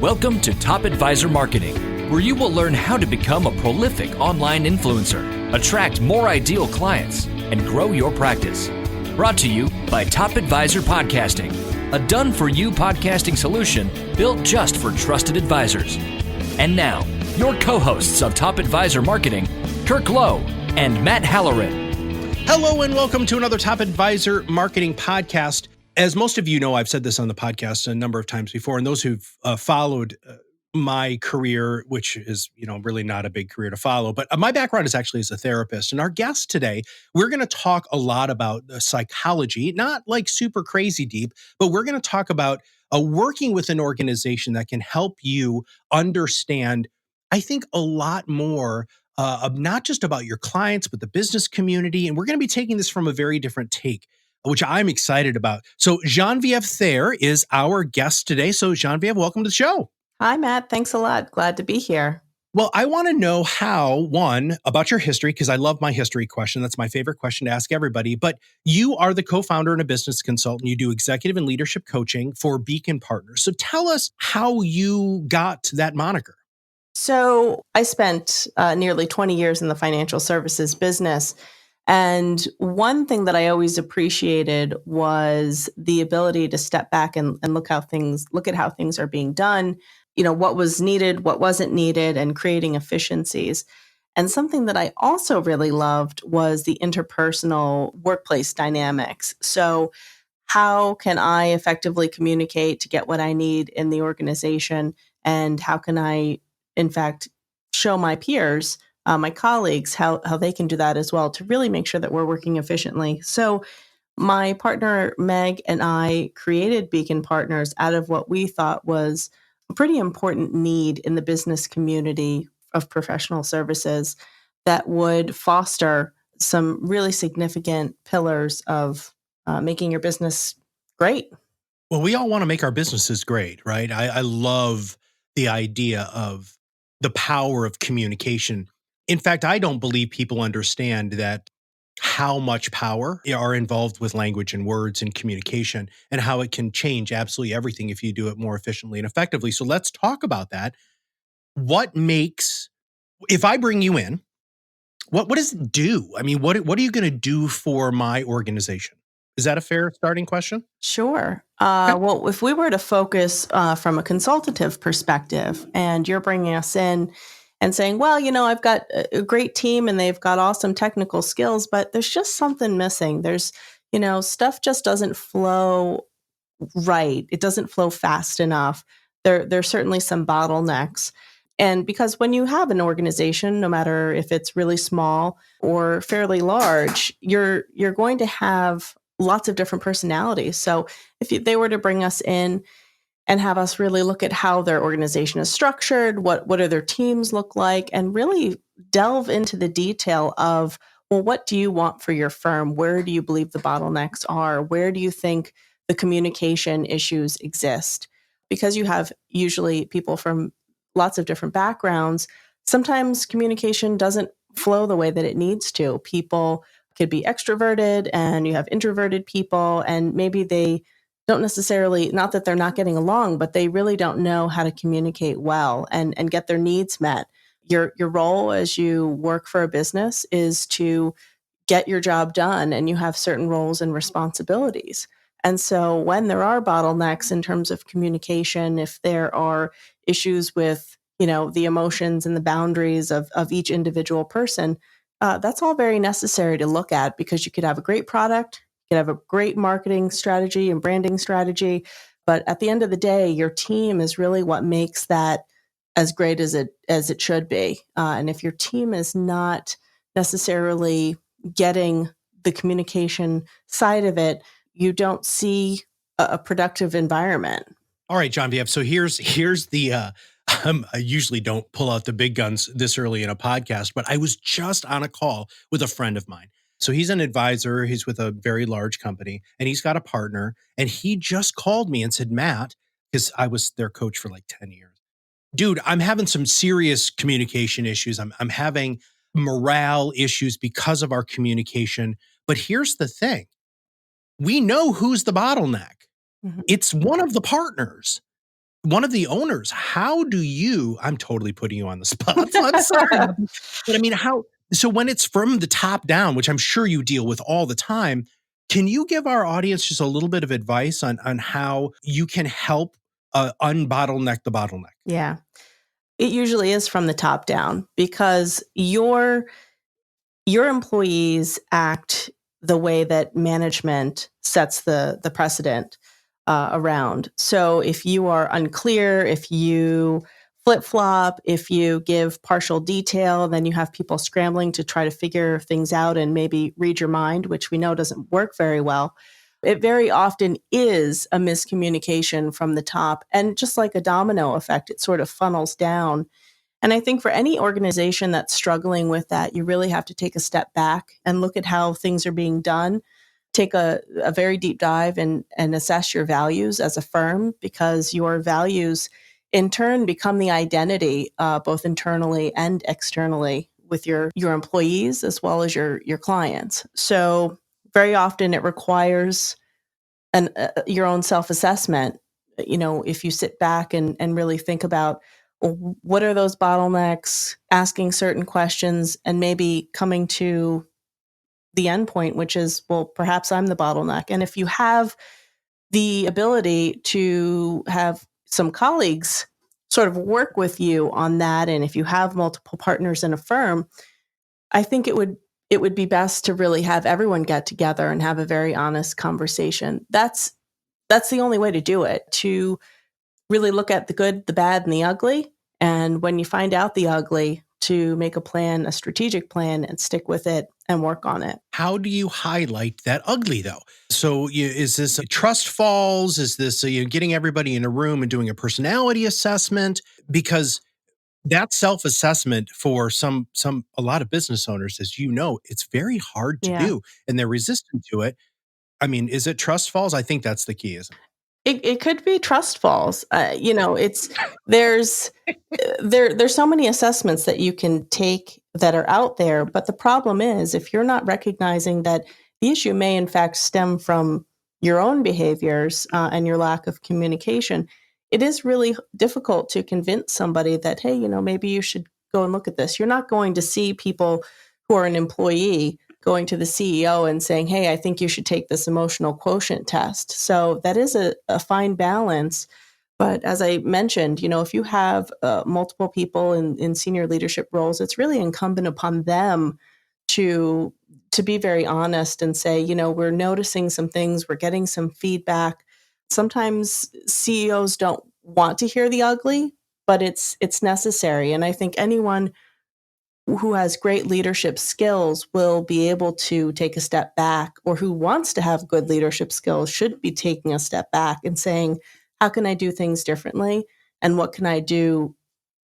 Welcome to Top Advisor Marketing, where you will learn how to become a prolific online influencer, attract more ideal clients, and grow your practice. Brought to you by Top Advisor Podcasting, a done-for-you podcasting solution built just for trusted advisors. And now, your co-hosts of Top Advisor Marketing, Kirk Lowe and Matt Halloran. Hello and welcome to another Top Advisor Marketing podcast. As most of you know, I've said this on the podcast a number of times before, and those who've followed my career, which is, really not a big career to follow, but my background is actually as a therapist. And our guest today, we're going to talk a lot about psychology, not like super crazy deep, but we're going to talk about working with an organization that can help you understand, I think, a lot more of not just about your clients, but the business community. And we're going to be taking this from a very different take, which I'm excited about. So Genevieve Thayer is our guest today. So Genevieve, welcome to the show. Hi, Matt. Thanks a lot. Glad to be here. Well, I want to know about your history, because I love my history question. That's my favorite question to ask everybody. But you are the co-founder and a business consultant. You do executive and leadership coaching for Beacon Partners. So tell us how you got that moniker. So I spent nearly 20 years in the financial services business. And one thing that I always appreciated was the ability to step back and look at how things are being done, what was needed, what wasn't needed, and creating efficiencies. And something that I also really loved was the interpersonal workplace dynamics. So how can I effectively communicate to get what I need in the organization? And how can I, in fact, show my peers, my colleagues, how they can do that as well to really make sure that we're working efficiently. So my partner, Meg, and I created Beacon Partners out of what we thought was a pretty important need in the business community of professional services that would foster some really significant pillars of making your business great. Well, we all want to make our businesses great, right? I love the idea of the power of communication. In fact, I don't believe people understand that how much power are involved with language and words and communication, and how it can change absolutely everything if you do it more efficiently and effectively. So let's talk about that. If I bring you in, what does it do? I mean, what are you going to do for my organization? Is that a fair starting question? Sure. Well, if we were to focus from a consultative perspective, and you're bringing us in and saying, well, I've got a great team and they've got awesome technical skills, but there's just something missing. There's, stuff just doesn't flow right. It doesn't flow fast enough. There's certainly some bottlenecks. And because when you have an organization, no matter if it's really small or fairly large, you're going to have lots of different personalities. So if they were to bring us in and have us really look at how their organization is structured, what do their teams look like, and really delve into the detail of, well, what do you want for your firm? Where do you believe the bottlenecks are? Where do you think the communication issues exist? Because you have usually people from lots of different backgrounds, sometimes communication doesn't flow the way that it needs to. People could be extroverted and you have introverted people, and maybe they don't necessarily, not that they're not getting along, but they really don't know how to communicate well and get their needs met. Your role as you work for a business is to get your job done, and you have certain roles and responsibilities. And so when there are bottlenecks in terms of communication, if there are issues with, the emotions and the boundaries of each individual person, that's all very necessary to look at, because you could have a great product, you could have a great marketing strategy and branding strategy, but at the end of the day, your team is really what makes that as great as it should be. And if your team is not necessarily getting the communication side of it, you don't see a productive environment. All right, Genevieve. So here's the. I usually don't pull out the big guns this early in a podcast, but I was just on a call with a friend of mine. So he's an advisor. He's with a very large company, and he's got a partner. And he just called me and said, Matt, because I was their coach for like 10 years. Dude, I'm having some serious communication issues. I'm having morale issues because of our communication. But here's the thing. We know who's the bottleneck. Mm-hmm. It's one of the partners. one of the owners, how do you, I'm totally putting you on the spot, so I'm sorry. But I mean, so when it's from the top down, which I'm sure you deal with all the time, can you give our audience just a little bit of advice on how you can help unbottleneck the bottleneck? Yeah. It usually is from the top down because your employees act the way that management sets the precedent around. So if you are unclear, if you flip flop, if you give partial detail, then you have people scrambling to try to figure things out and maybe read your mind, which we know doesn't work very well. It very often is a miscommunication from the top. And just like a domino effect, it sort of funnels down. And I think for any organization that's struggling with that, you really have to take a step back and look at how things are being done. Take a very deep dive and assess your values as a firm, because your values in turn become the identity, both internally and externally with your employees as well as your clients. So very often it requires your own self-assessment. If you sit back and really think about, well, what are those bottlenecks, asking certain questions, and maybe coming to the end point, which is, well, perhaps I'm the bottleneck. And if you have the ability to have some colleagues sort of work with you on that, and if you have multiple partners in a firm, I think it would be best to really have everyone get together and have a very honest conversation. That's the only way to do it, to really look at the good, the bad, and the ugly. And when you find out the ugly, to make a plan, a strategic plan, and stick with it and work on it. How do you highlight that ugly though? So is this trust falls? Is this getting everybody in a room and doing a personality assessment? Because that self-assessment for a lot of business owners, as you know, it's very hard to Yeah. do and they're resistant to it. I mean, is it trust falls? I think that's the key, isn't it? It could be trust falls. It's there's there's so many assessments that you can take that are out there, but the problem is if you're not recognizing that the issue may in fact stem from your own behaviors and your lack of communication, it is really difficult to convince somebody that, hey, maybe you should go and look at this. You're not going to see people who are an employee going to the CEO and saying, hey, I think you should take this emotional quotient test. So that is a fine balance. But as I mentioned, if you have multiple people in senior leadership roles, it's really incumbent upon them to be very honest and say, we're noticing some things, we're getting some feedback. Sometimes CEOs don't want to hear the ugly, but it's necessary. And I think anyone who has great leadership skills will be able to take a step back, or who wants to have good leadership skills should be taking a step back and saying, how can I do things differently? And what can I do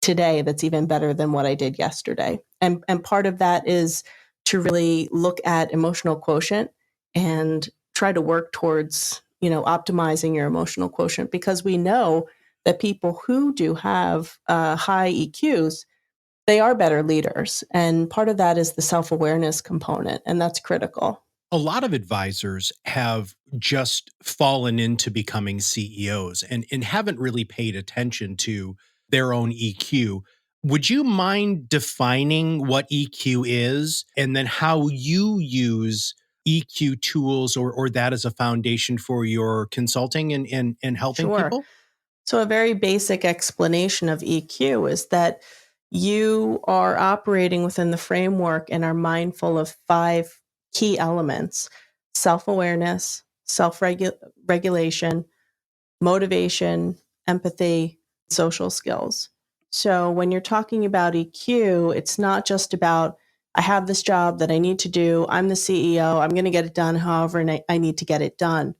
today that's even better than what I did yesterday? And part of that is to really look at emotional quotient and try to work towards, optimizing your emotional quotient, because we know that people who do have high EQs, they are better leaders. And part of that is the self-awareness component, and that's critical. A lot of advisors have just fallen into becoming CEOs and haven't really paid attention to their own EQ. Would you mind defining what EQ is and then how you use EQ tools or that as a foundation for your consulting and helping Sure. people? So, a very basic explanation of EQ is that you are operating within the framework and are mindful of 5 key elements: self awareness, self regulation, motivation, empathy, social skills. So, when you're talking about EQ, it's not just about, I have this job that I need to do, I'm the CEO, I'm going to get it done however I need to get it done.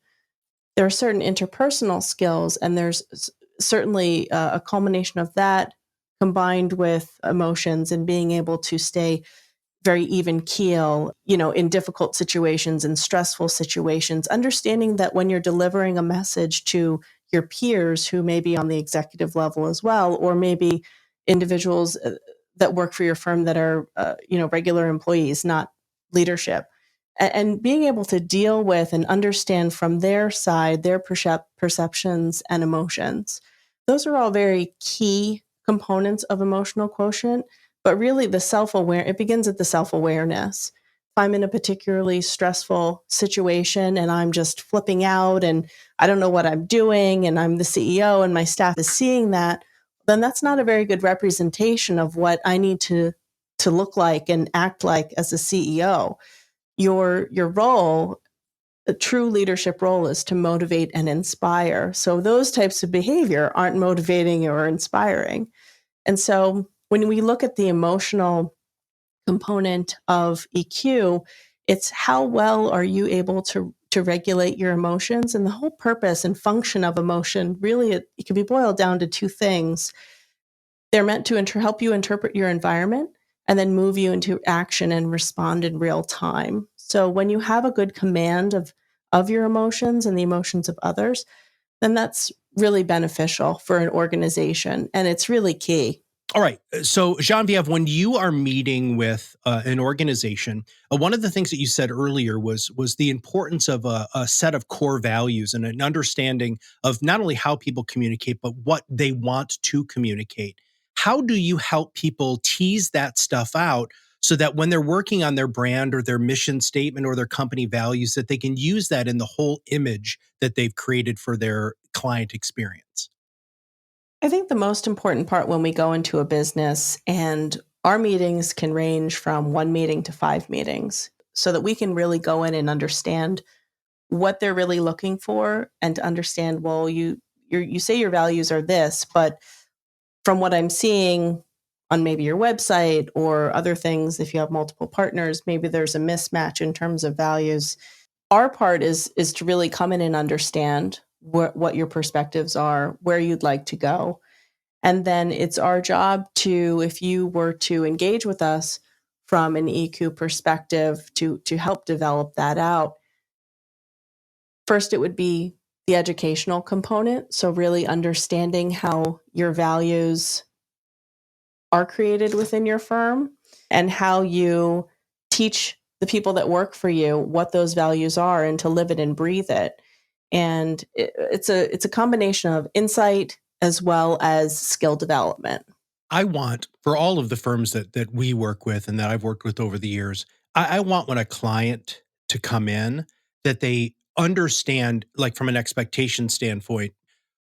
There are certain interpersonal skills, and there's certainly a culmination of that combined with emotions and being able to stay very even keel, in difficult situations and stressful situations, understanding that when you're delivering a message to your peers who may be on the executive level as well, or maybe individuals that work for your firm that are, regular employees, not leadership, and being able to deal with and understand from their side, their perceptions and emotions. Those are all very key components of emotional quotient, but really it begins at the self-awareness. If I'm in a particularly stressful situation and I'm just flipping out and I don't know what I'm doing and I'm the CEO and my staff is seeing that, then that's not a very good representation of what I need to look like and act like as a CEO. Your role, a true leadership role, is to motivate and inspire. So those types of behavior aren't motivating or inspiring. And so when we look at the emotional component of EQ, it's how well are you able to regulate your emotions? And the whole purpose and function of emotion, really, it can be boiled down to two things. They're meant to help you interpret your environment and then move you into action and respond in real time. So when you have a good command of your emotions and the emotions of others, then that's really beneficial for an organization. And it's really key. All right. So, Genevieve, when you are meeting with an organization, one of the things that you said earlier was the importance of a set of core values and an understanding of not only how people communicate, but what they want to communicate. How do you help people tease that stuff out so that when they're working on their brand or their mission statement or their company values, that they can use that in the whole image that they've created for their client experience? I think the most important part when we go into a business, and our meetings can range from one meeting to 5 meetings, so that we can really go in and understand what they're really looking for, and to understand, well, you say your values are this, but from what I'm seeing on maybe your website or other things, if you have multiple partners, maybe there's a mismatch in terms of values. Our part is to really come in and understand what your perspectives are, where you'd like to go. And then it's our job to, if you were to engage with us from an EQ perspective, to help develop that out. First, it would be the educational component. So really understanding how your values are created within your firm and how you teach the people that work for you what those values are and to live it and breathe it. And it's a combination of insight as well as skill development. I want for all of the firms that we work with and that I've worked with over the years, I want when a client to come in that they understand, like from an expectation standpoint,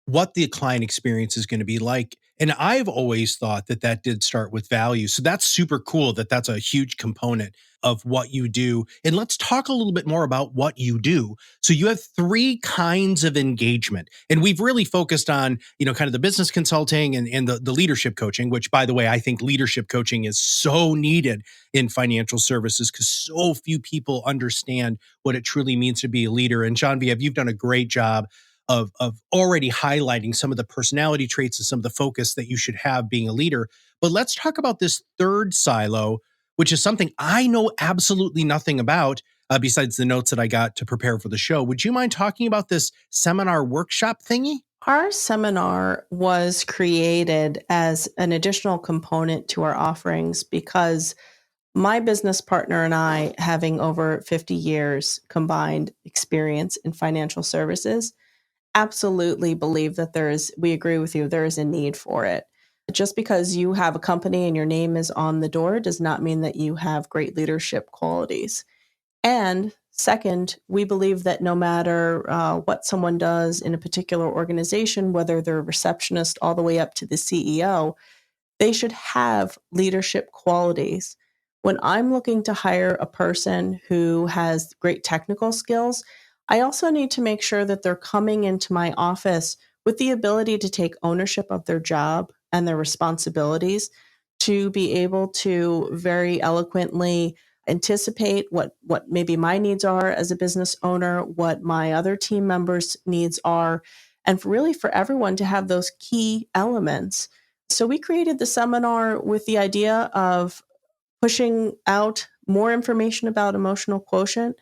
what the client experience is going to be like. And I've always thought that that did start with value. So that's super cool that that's a huge component of what you do. And let's talk a little bit more about what you do. So you have three kinds of engagement. And we've really focused on, kind of the business consulting and the leadership coaching, which, by the way, I think leadership coaching is so needed in financial services because so few people understand what it truly means to be a leader. And Genevieve, you've done a great job of already highlighting some of the personality traits and some of the focus that you should have being a leader. But let's talk about this third silo, which is something I know absolutely nothing about besides the notes that I got to prepare for the show. Would you mind talking about this seminar workshop thingy? Our seminar was created as an additional component to our offerings because my business partner and I, having over 50 years combined experience in financial services, absolutely believe that we agree with you, there is a need for it. Just because you have a company and your name is on the door does not mean that you have great leadership qualities. And second, we believe that no matter what someone does in a particular organization, whether they're a receptionist all the way up to the CEO, they should have leadership qualities. When I'm looking to hire a person who has great technical skills, I also need to make sure that they're coming into my office with the ability to take ownership of their job and their responsibilities, to be able to very eloquently anticipate what maybe my needs are as a business owner, what my other team members' needs are, and for everyone to have those key elements. So we created the seminar with the idea of pushing out more information about emotional quotient,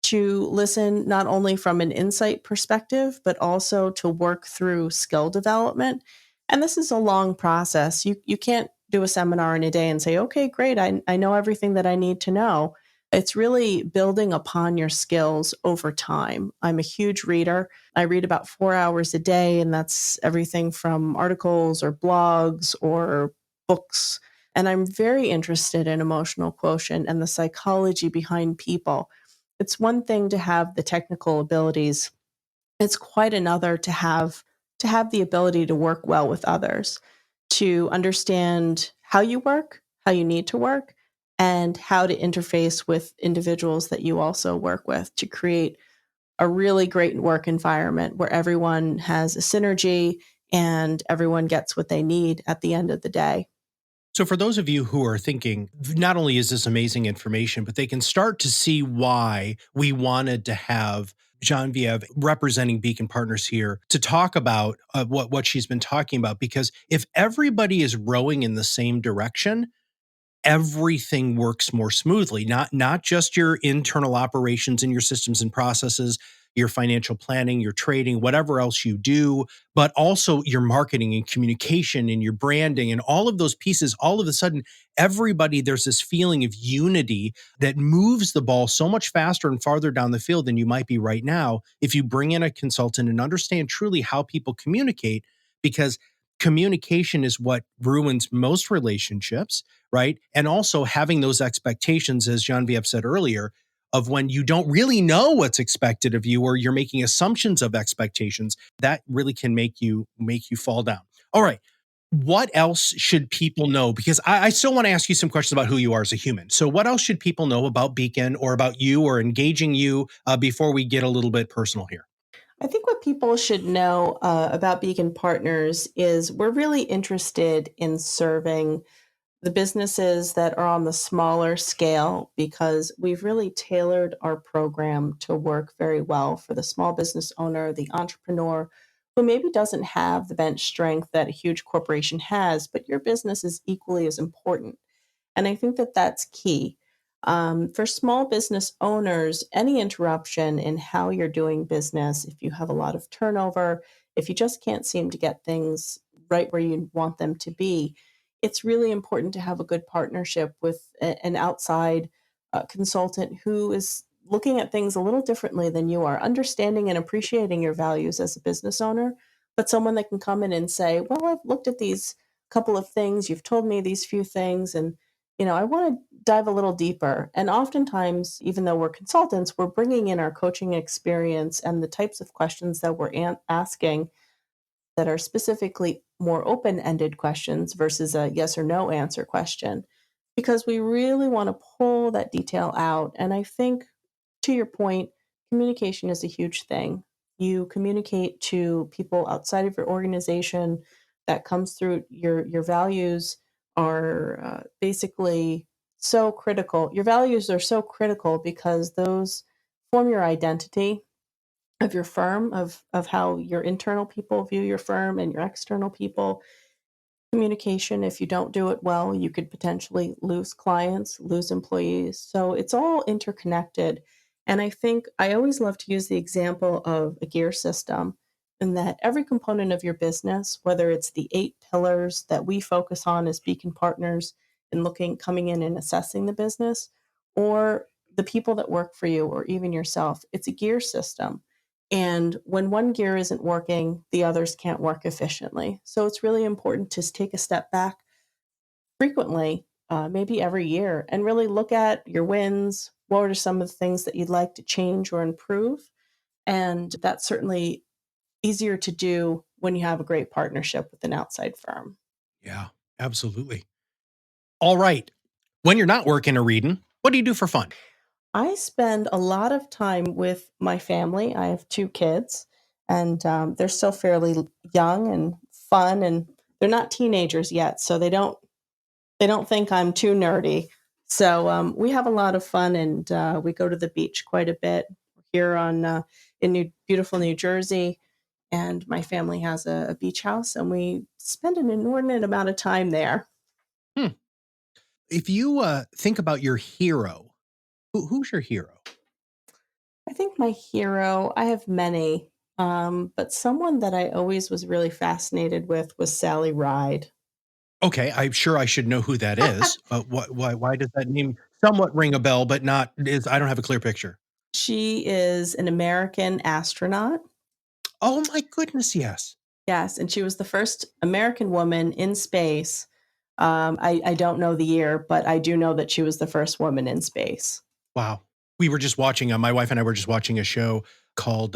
to listen not only from an insight perspective, but also to work through skill development. And this is a long process. You can't do a seminar in a day and say, okay, great, I know everything that I need to know. It's really building upon your skills over time. I'm a huge reader. I read about 4 hours a day, and that's everything from articles or blogs or books. And I'm very interested in emotional quotient and the psychology behind people. It's one thing to have the technical abilities. It's quite another to have the ability to work well with others, to understand how you work, how you need to work, and how to interface with individuals that you also work with to create a really great work environment where everyone has a synergy and everyone gets what they need at the end of the day. So, for those of you who are thinking, not only is this amazing information, but they can start to see why we wanted to have Genevieve representing Beacon Partners here to talk about what she's been talking about. Because if everybody is rowing in the same direction, everything works more smoothly, not just your internal operations and your systems and processes, your financial planning, your trading, whatever else you do, but also your marketing and communication and your branding and all of those pieces. All of a sudden, everybody, there's this feeling of unity that moves the ball so much faster and farther down the field than you might be right now if you bring in a consultant and understand truly how people communicate, because communication is what ruins most relationships, right? And also having those expectations, as Genevieve said earlier, of when you don't really know what's expected of you, or you're making assumptions of expectations, that really can make you fall down. All right. What else should people know? Because I still want to ask you some questions about who you are as a human. So, what else should people know about Beacon or about you or engaging you before we get a little bit personal here? I think what people should know about Beacon Partners is we're really interested in serving the businesses that are on the smaller scale because we've really tailored our program to work very well for the small business owner, the entrepreneur who maybe doesn't have the bench strength that a huge corporation has, but your business is equally as important. And I think that that's key. For small business owners, any interruption in how you're doing business, if you have a lot of turnover, if you just can't seem to get things right where you want them to be, it's really important to have a good partnership with an outside consultant who is looking at things a little differently than you are, understanding and appreciating your values as a business owner, but someone that can come in and say, well, I've looked at these couple of things, you've told me these few things, and I want to dive a little deeper. And oftentimes, even though we're consultants, we're bringing in our coaching experience and the types of questions that we're asking that are specifically more open ended questions versus a yes or no answer question, because we really want to pull that detail out. And I think, to your point, communication is a huge thing. You communicate to people outside of your organization that comes through your values are basically so critical. Your values are so critical because those form your identity of your firm, of how your internal people view your firm and your external people. Communication, if you don't do it well, you could potentially lose clients, lose employees. So it's all interconnected. And I think I always love to use the example of a gear system, in that every component of your business, whether it's the 8 pillars that we focus on as Beacon Partners in coming in and assessing the business, or the people that work for you, or even yourself, it's a gear system. And when one gear isn't working, the others can't work efficiently. So it's really important to take a step back frequently, maybe every year, and really look at your wins. What are some of the things that you'd like to change or improve? And that's certainly easier to do when you have a great partnership with an outside firm. Yeah, absolutely. All right. When you're not working or reading, what do you do for fun? I spend a lot of time with my family. I have 2 kids, and they're still fairly young and fun, and they're not teenagers yet, so they don't think I'm too nerdy. So we have a lot of fun, and we go to the beach quite a bit here in beautiful New Jersey. And my family has a beach house, and we spend an inordinate amount of time there. Hmm. If you think about your hero, who's your hero? I think my hero, I have many, but someone that I always was really fascinated with was Sally Ride. Okay, I'm sure I should know who that is. Why does that name somewhat ring a bell, but not is I don't have a clear picture. She is an American astronaut. Oh my goodness, yes. Yes, and she was the first American woman in space. I don't know the year, but I do know that she was the first woman in space. Wow. We were just watching, my wife and I were just watching a show called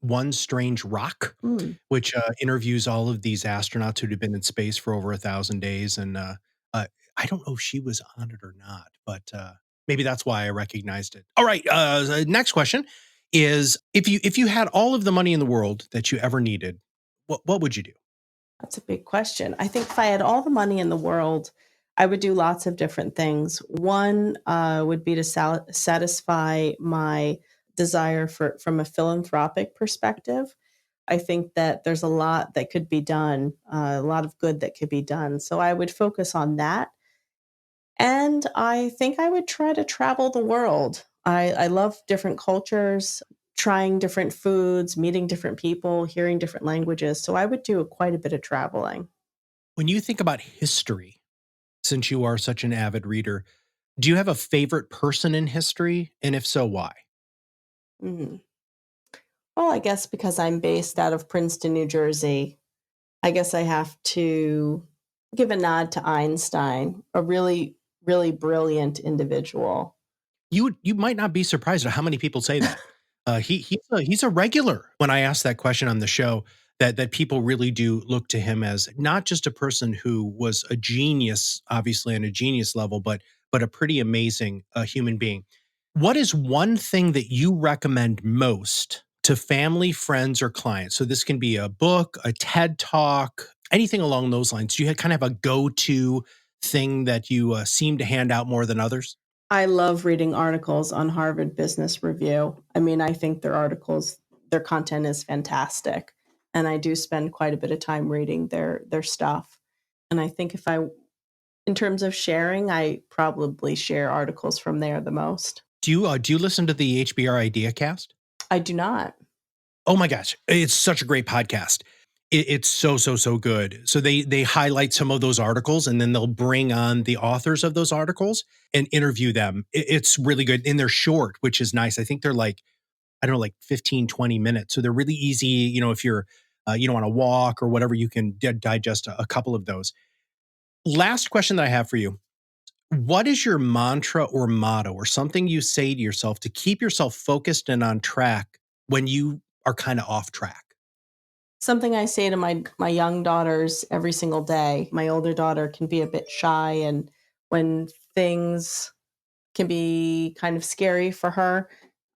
One Strange Rock, Mm. which interviews all of these astronauts who had been in space for over 1,000 days. And I don't know if she was on it or not, but maybe that's why I recognized it. All right. The next question is if you had all of the money in the world that you ever needed, what would you do? That's a big question. I think if I had all the money in the world, I would do lots of different things. One would be to satisfy my desire from a philanthropic perspective. I think that there's a lot that could be done, a lot of good that could be done. So I would focus on that. And I think I would try to travel the world. I love different cultures, trying different foods, meeting different people, hearing different languages. So I would do quite a bit of traveling. When you think about history, since you are such an avid reader, do you have a favorite person in history? And if so, why? Mhm. Well, I guess because I'm based out of Princeton, New Jersey, I guess I have to give a nod to Einstein, a really, really brilliant individual. You might not be surprised at how many people say that. He's a regular when I ask that question on the show, that people really do look to him as not just a person who was a genius, obviously on a genius level, but a pretty amazing human being. What is one thing that you recommend most to family, friends, or clients? So this can be a book, a TED talk, anything along those lines. Do you kind of have a go-to thing that you seem to hand out more than others? I love reading articles on Harvard Business Review. I mean, I think their content is fantastic. And I do spend quite a bit of time reading their stuff. And I think in terms of sharing, I probably share articles from there the most. Do you listen to the HBR Idea Cast? I do not. Oh my gosh, it's such a great podcast. It's so good. So they highlight some of those articles and then they'll bring on the authors of those articles and interview them. It's really good. And they're short, which is nice. I think they're like, I don't know, like 15, 20 minutes. So they're really easy. If you're, on a walk or whatever, you can digest a couple of those. Last question that I have for you. What is your mantra or motto or something you say to yourself to keep yourself focused and on track when you are kind of off track? Something I say to my young daughters every single day. My older daughter can be a bit shy, and when things can be kind of scary for her,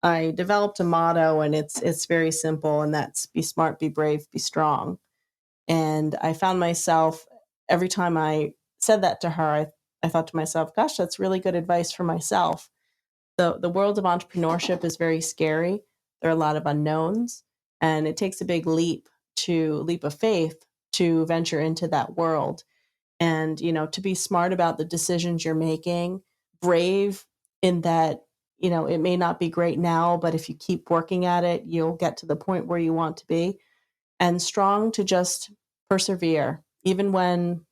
I developed a motto, and it's very simple, and that's be smart, be brave, be strong. And I found myself every time I said that to her, I thought to myself, gosh, that's really good advice for myself. The world of entrepreneurship is very scary. There are a lot of unknowns, and it takes a big leap of faith to venture into that world. And, to be smart about the decisions you're making, brave in that, it may not be great now, but if you keep working at it, you'll get to the point where you want to be, and strong to just persevere, even when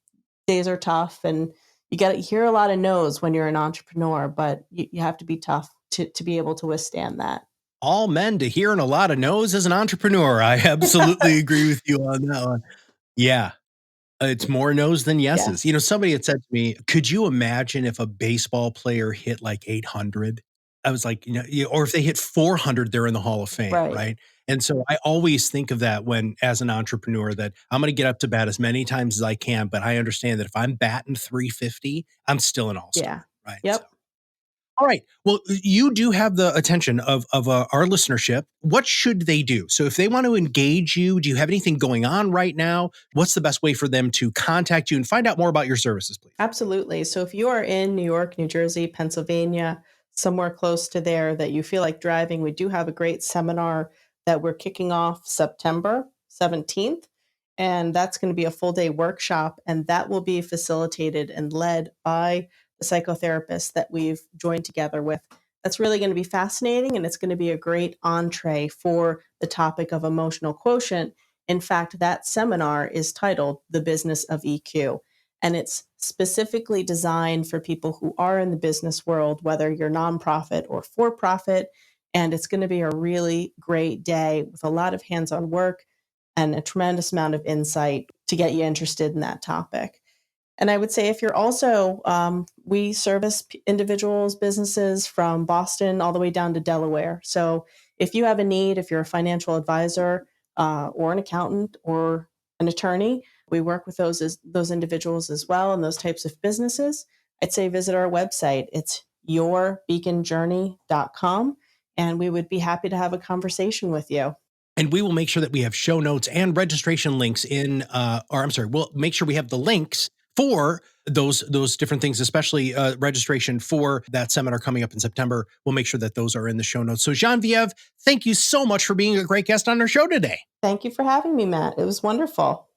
days are tough. And you hear a lot of no's when you're an entrepreneur, but you have to be tough to be able to withstand that. All men to hearing a lot of no's as an entrepreneur. I absolutely agree with you on that one. Yeah. It's more no's than yeses. Yes. Somebody had said to me, could you imagine if a baseball player hit like 800? I was like, or if they hit 400, they're in the Hall of Fame, Right. right? And so I always think of that when, as an entrepreneur, that I'm going to get up to bat as many times as I can, but I understand that if I'm batting 350, I'm still an Yeah. all-star, right? So. Yep. All right. Well, you do have the attention of our listenership. What should they do? So, if they want to engage you, do you have anything going on right now? What's the best way for them to contact you and find out more about your services, please? Absolutely. So if you are in New York, New Jersey, Pennsylvania, somewhere close to there that you feel like driving, we do have a great seminar that we're kicking off September 17th. And that's going to be a full day workshop. And that will be facilitated and led by the psychotherapist that we've joined together with. That's really going to be fascinating. And it's going to be a great entree for the topic of emotional quotient. In fact, that seminar is titled The Business of EQ. And it's specifically designed for people who are in the business world, whether you're nonprofit or for profit. And it's going to be a really great day with a lot of hands-on work and a tremendous amount of insight to get you interested in that topic. And I would say if you're also, we service individuals, businesses from Boston all the way down to Delaware. So if you have a need, if you're a financial advisor or an accountant or an attorney, we work with those individuals as well and those types of businesses. I'd say visit our website. It's yourbeaconjourney.com, and we would be happy to have a conversation with you. And we will make sure that we have show notes and registration links we'll make sure we have the links for those different things, especially registration for that seminar coming up in September. We'll make sure that those are in the show notes. So Genevieve, thank you so much for being a great guest on our show today. Thank you for having me, Matt. It was wonderful.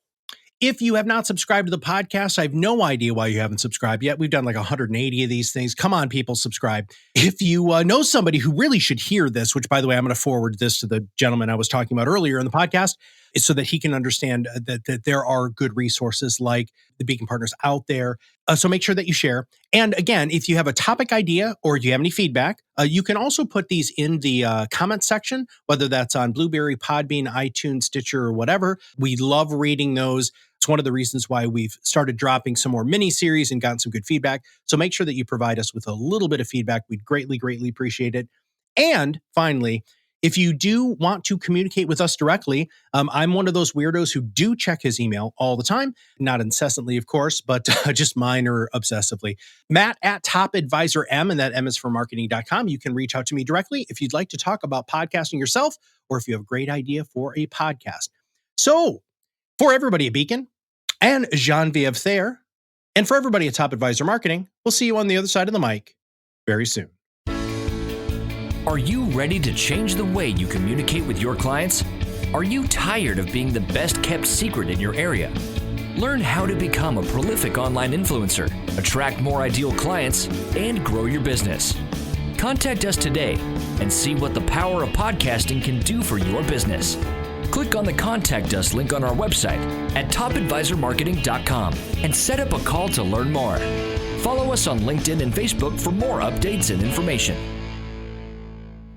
If you have not subscribed to the podcast, I have no idea why you haven't subscribed yet. We've done like 180 of these things. Come on, people, subscribe. If you know somebody who really should hear this, which, by the way, I'm going to forward this to the gentleman I was talking about earlier in the podcast, so that he can understand that there are good resources like the Beacon Partners out there. So make sure that you share. And again, if you have a topic idea or you have any feedback, you can also put these in the comment section, whether that's on Blueberry, Podbean, iTunes, Stitcher, or whatever. We love reading those. It's one of the reasons why we've started dropping some more mini series and gotten some good feedback. So make sure that you provide us with a little bit of feedback. We'd greatly, greatly appreciate it. And finally, if you do want to communicate with us directly, I'm one of those weirdos who do check his email all the time, not incessantly, of course, but just minor obsessively. Matt at TopAdvisorM, and that M is for marketing.com. You can reach out to me directly if you'd like to talk about podcasting yourself, or if you have a great idea for a podcast. So for everybody at Beacon and Genevieve Thayer, and for everybody at Top Advisor Marketing, we'll see you on the other side of the mic very soon. Are you ready to change the way you communicate with your clients? Are you tired of being the best kept secret in your area? Learn how to become a prolific online influencer, attract more ideal clients, and grow your business. Contact us today and see what the power of podcasting can do for your business. Click on the Contact Us link on our website at topadvisormarketing.com and set up a call to learn more. Follow us on LinkedIn and Facebook for more updates and information.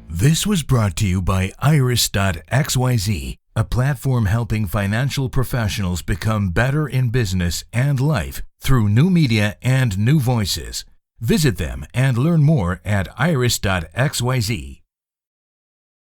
This was brought to you by Iris.xyz, a platform helping financial professionals become better in business and life through new media and new voices. Visit them and learn more at Iris.xyz.